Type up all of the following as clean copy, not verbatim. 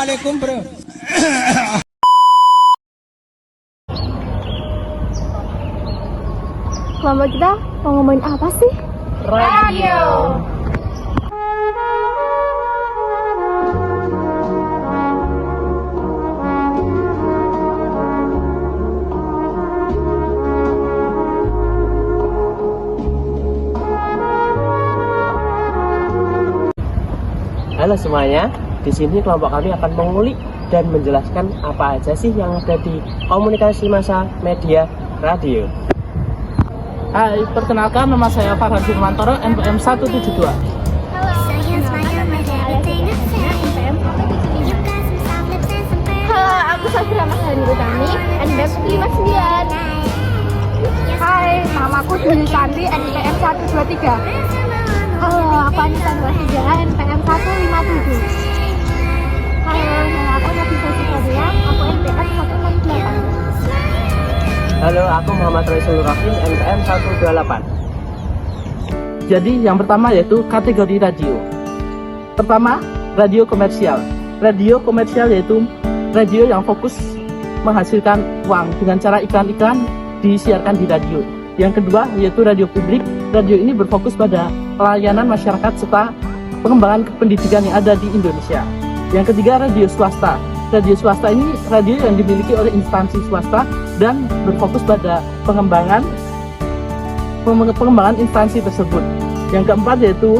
Assalamualaikum bro. Kelompok kita mau ngomongin apa sih? Radio. Halo semuanya, di sini kelompok kami akan mengulik dan menjelaskan apa aja sih yang ada di komunikasi massa media radio. Hai, perkenalkan nama saya Farhan Firmantoro, NPM 172. Halo, saya Halo, aku Safira Masani Utami, NPM 59. Hai, namaku Dwi Santi, NPM 123. Halo, aku Anissa Nursija, NPM 157. Halo, nama aku Nafisa Sukaria, aku NPM 168. Halo, aku Muhammad Raisul Rahim, NPM 128. Jadi yang pertama yaitu kategori radio. Pertama, radio komersial. Radio komersial yaitu radio yang fokus menghasilkan uang dengan cara iklan-iklan disiarkan di radio. Yang kedua yaitu radio publik. Radio ini berfokus pada pelayanan masyarakat serta pengembangan pendidikan yang ada di Indonesia. Yang ketiga, radio swasta. Radio swasta ini radio yang dimiliki oleh instansi swasta dan berfokus pada pengembangan instansi tersebut. Yang keempat yaitu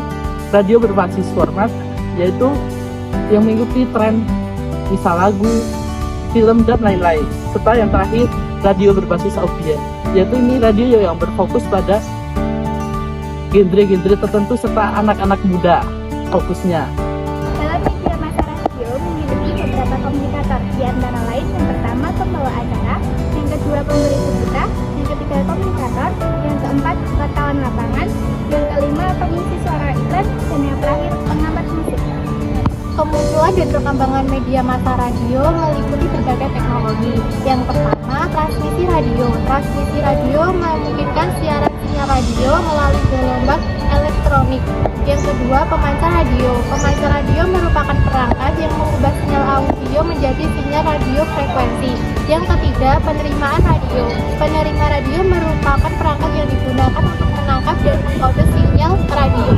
radio berbasis format, yaitu yang mengikuti tren misal lagu, film dan lain-lain. Serta yang terakhir, radio berbasis audiens, yaitu ini radio yang berfokus pada genre-genre tertentu serta anak-anak muda fokusnya. Dalam media massa radio memiliki beberapa komunikator, di antara lain yang pertama pembawa acara, yang kedua pemberi berita, yang ketiga komunikator, yang keempat wartawan lapangan, yang kelima pengisi suara iklan, dan yang terakhir pengamat musik. Kemunculan dan perkembangan media massa radio meliputi berbagai teknologi. Yang pertama, transmisi radio. Transmisi radio memungkinkan siaran sinyal radio melalui gelombang elektronik. Yang kedua, pemancar radio. Pemancar radio merupakan perangkat yang mengubah sinyal audio menjadi sinyal radio frekuensi. Yang ketiga, penerimaan radio. Penerima radio merupakan perangkat yang digunakan untuk menangkap dan mengkode sinyal radio.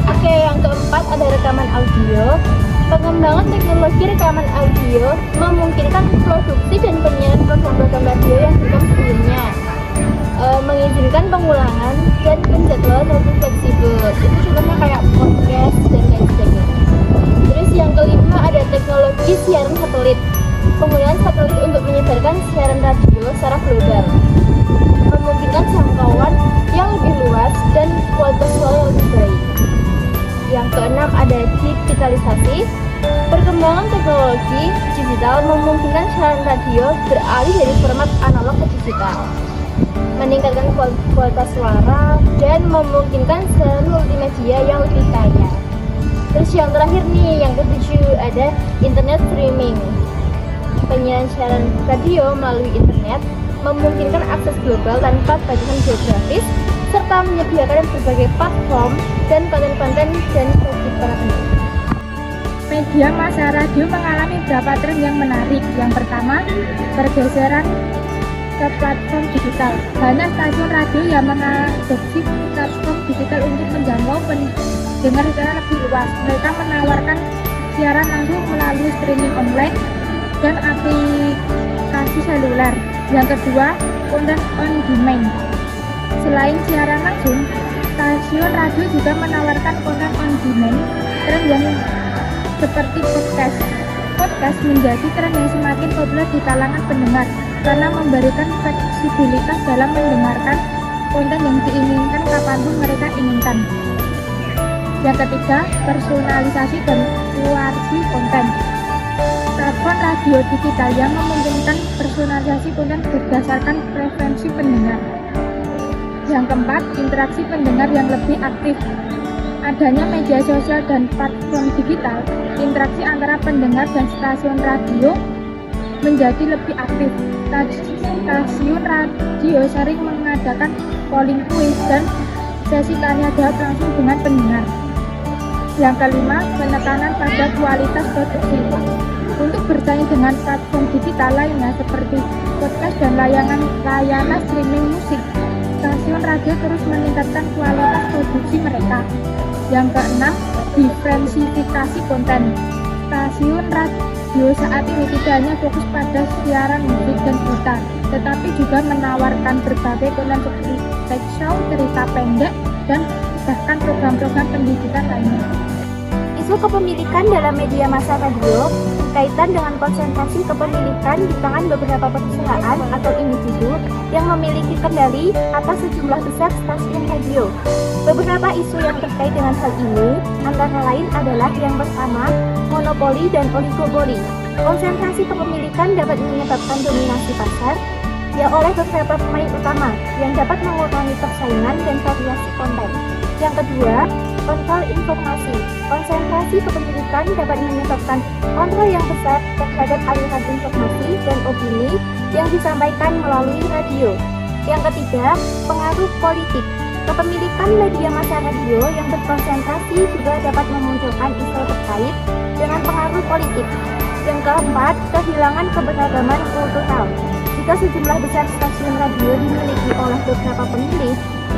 Oke, yang keempat ada rekaman audio. Pengembangan teknologi rekaman audio memungkinkan produksi dan penyiaran program-program radio yang direkam sebelumnya, mengizinkan pengulangan dan penjadwalan lebih fleksibel. Itu contohnya kayak podcast dan lain sebagainya. Terus yang kelima ada teknologi siaran satelit. Penggunaan satelit untuk menyebarkan siaran radio secara global, memungkinkan jangkauan yang lebih luas dan kualitas suara yang lebih baik. Yang keenam ada digitalisasi. Perkembangan teknologi digital memungkinkan siaran radio beralih dari format analog ke digital, meningkatkan kualitas suara dan memungkinkan siaran multimedia yang lebih kaya. Terus yang terakhir nih, yang ketujuh ada internet streaming. Penyiaran siaran radio melalui internet memungkinkan akses global tanpa batasan geografis serta menyediakan berbagai platform dan konten-konten dan produk para pendengar. Media massa radio mengalami beberapa tren yang menarik. Yang pertama, pergeseran ke platform digital. Banyak stasiun radio yang mengadopsi platform digital untuk menjangkau pendengar secara lebih luas. Mereka menawarkan siaran langsung melalui streaming online dan aplikasi seluler. Yang kedua, content on demand. Selain siaran langsung, stasiun radio juga menawarkan konten on demand. Tren yang seperti podcast. Podcast menjadi tren yang semakin populer di kalangan pendengar karena memberikan fleksibilitas dalam mendengarkan konten yang diinginkan kapanpun mereka inginkan. Yang ketiga, personalisasi dan kurasi konten. Platform radio digital yang memungkinkan personalisasi konten berdasarkan preferensi pendengar. Yang keempat, interaksi pendengar yang lebih aktif. Adanya media sosial dan platform digital, interaksi antara pendengar dan stasiun radio menjadi lebih aktif. Stasiun radio sering mengadakan polling quiz dan sesi tanya jawab langsung dengan pendengar. Yang kelima, penekanan pada kualitas produksi. Untuk bersaing dengan platform digital lainnya seperti podcast dan layanan streaming musik, stasiun radio terus meningkatkan kualitas produksi mereka. Yang keenam, diversifikasi konten. Stasiun radio saat ini tidak hanya fokus pada siaran musik dan berita, tetapi juga menawarkan berbagai konten seperti talk show, cerita pendek, dan bahkan program-program pendidikan lainnya. Isu kepemilikan dalam media massa radio berkaitan dengan konsentrasi kepemilikan di tangan beberapa perusahaan atau individu yang memiliki kendali atas sejumlah besar stasiun radio. Beberapa isu yang terkait dengan hal ini antara lain adalah yang pertama, monopoli dan oligopoli. Konsentrasi kepemilikan dapat menyebabkan dominasi pasar ya oleh beberapa pemain utama yang dapat mengurangi persaingan dan variasi konten. Yang kedua, kontrol informasi. Konsentrasi kepemilikan dapat menyebabkan kontrol yang besar terhadap aliran informasi dan opini yang disampaikan melalui radio. Yang ketiga, pengaruh politik. Kepemilikan media massa radio yang berkonsentrasi juga dapat memunculkan isu terkait dengan pengaruh politik. Yang keempat, kehilangan keberagaman kultural. Jika sejumlah besar stasiun radio dimiliki oleh beberapa pemilih,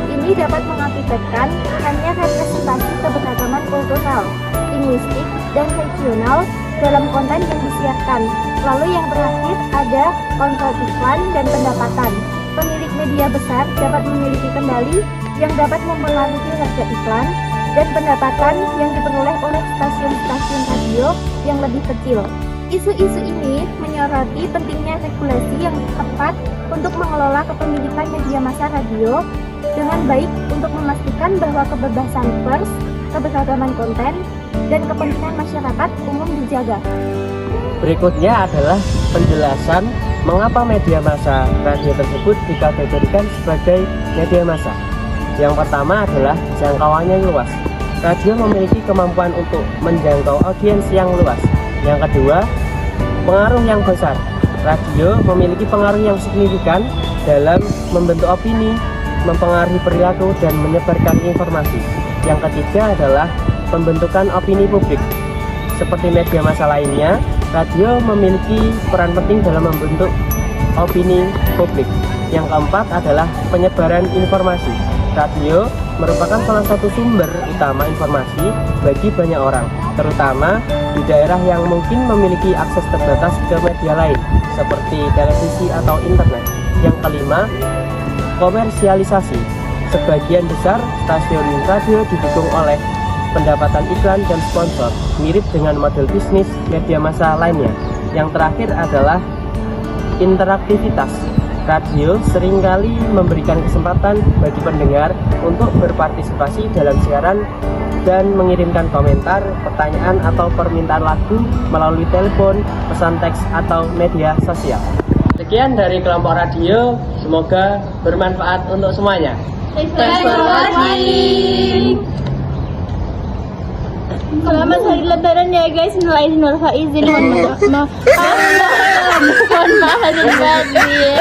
ini dapat mengakibatkan hanya representasi keberagaman kultural, linguistik, dan regional dalam konten yang disiarkan. Lalu yang terakhir ada kontrol iklan dan pendapatan. Pemilik media besar dapat memiliki kendali yang dapat mempengaruhi harga iklan dan pendapatan yang diperoleh oleh stasiun-stasiun radio yang lebih kecil. Isu-isu ini menyoroti pentingnya regulasi yang tepat untuk mengelola kepemilikan media massa radio dengan baik untuk memastikan bahwa kebebasan pers, keberagaman konten, dan kepentingan masyarakat umum dijaga. Berikutnya adalah penjelasan mengapa media massa radio tersebut dikategorikan sebagai media massa. Yang pertama adalah jangkauannya luas. Radio memiliki kemampuan untuk menjangkau audiens yang luas. Yang kedua, pengaruh yang besar. Radio memiliki pengaruh yang signifikan dalam membentuk opini, mempengaruhi perilaku, dan menyebarkan informasi. Yang ketiga adalah pembentukan opini publik. Seperti media massa lainnya, radio memiliki peran penting dalam membentuk opini publik. Yang keempat adalah penyebaran informasi. Radio merupakan salah satu sumber utama informasi bagi banyak orang, terutama di daerah yang mungkin memiliki akses terbatas ke media lain, seperti televisi atau internet. Yang kelima, komersialisasi. Sebagian besar stasiun radio didukung oleh pendapatan iklan dan sponsor, mirip dengan model bisnis media massa lainnya. Yang terakhir adalah interaktivitas. Radio seringkali memberikan kesempatan bagi pendengar untuk berpartisipasi dalam siaran dan mengirimkan komentar, pertanyaan, atau permintaan lagu melalui telepon, pesan teks, atau media sosial. Sekian dari kelompok radio, semoga bermanfaat untuk semuanya. Thanks for watching. Selamat hari Lebaran ya guys. Minal aidin wal faizin. Mohon maaf lahir batin.